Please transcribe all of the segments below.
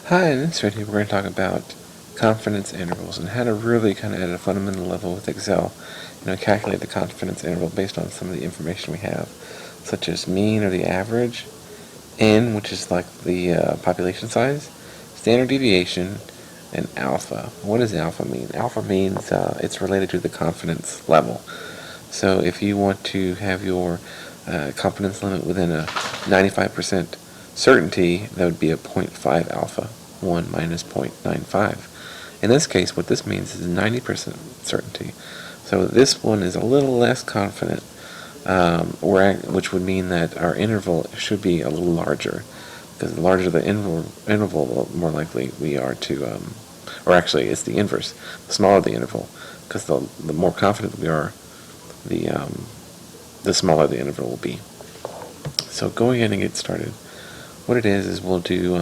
Hi, in this video we're going to talk about confidence intervals and how to really kind of at a fundamental level with Excel, calculate the confidence interval based on some of the information we have, such as mean or the average, n, which is like the population size, standard deviation, and alpha. What does alpha mean? Alpha means it's related to the confidence level. So if you want to have your confidence limit within a 95% certainty, that would be a 0.5 alpha, 1 minus 0.95. In this case, what this means is 90% certainty. So this one is a little less confident, which would mean that our interval should be a little larger, because the larger the interval, the more likely we are to, or actually it's the inverse, the smaller the interval, because the more confident we are, the smaller the interval will be. So going in and get started, what it is we'll do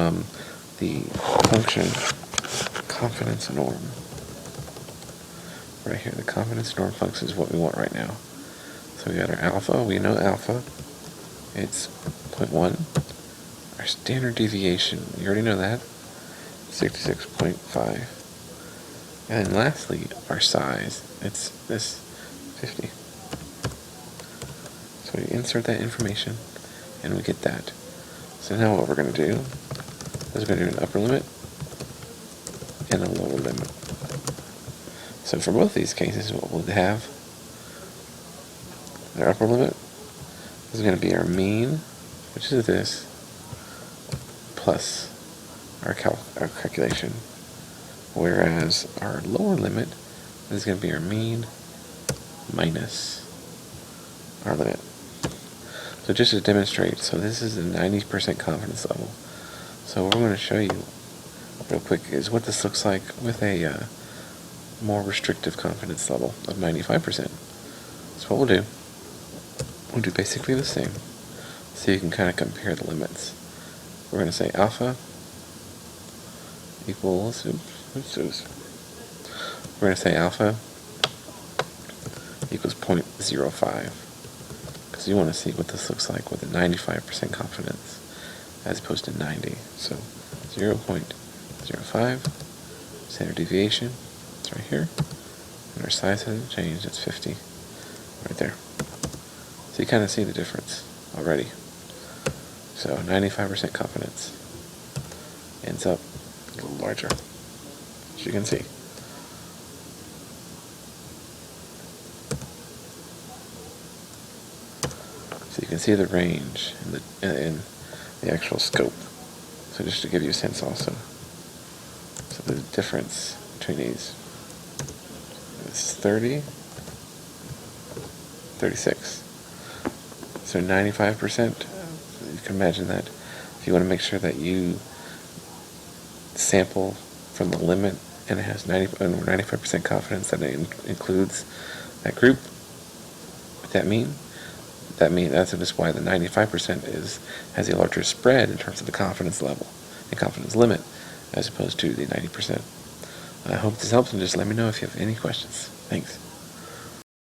the function confidence norm. Right here, the confidence norm function is what we want right now. So we got our alpha, we know alpha, it's 0.1. Our standard deviation, you already know that, 66.5. And then lastly, our size, it's this 50. So we insert that information, and we get that. So now what we're going to do is we're going to do an upper limit and a lower limit. So for both these cases, what we'll have, our upper limit is going to be our mean, which is this, plus our calculation, whereas our lower limit is going to be our mean minus our limit. So just to demonstrate, so this is a 90% confidence level. So what I'm going to show you real quick is what this looks like with a more restrictive confidence level of 95%. So what we'll do basically the same, so you can kind of compare the limits. We're going to say alpha equals, we're going to say alpha equals 0.05. Because you want to see what this looks like with a 95% confidence as opposed to 90. So 0.05, standard deviation, it's right here, and our size hasn't changed, it's 50, right there. So you kind of see the difference already. So 95% confidence ends up a little larger, as you can see. So you can see the range in the actual scope. So just to give you a sense also. So the difference between these is 30, 36. So 95%, you can imagine that if you want to make sure that you sample from the limit and it has 95% confidence that it includes that group, what that mean? That's just why the 95% has a larger spread in terms of the confidence level and confidence limit as opposed to the 90%. I hope this helps, and just let me know if you have any questions. Thanks.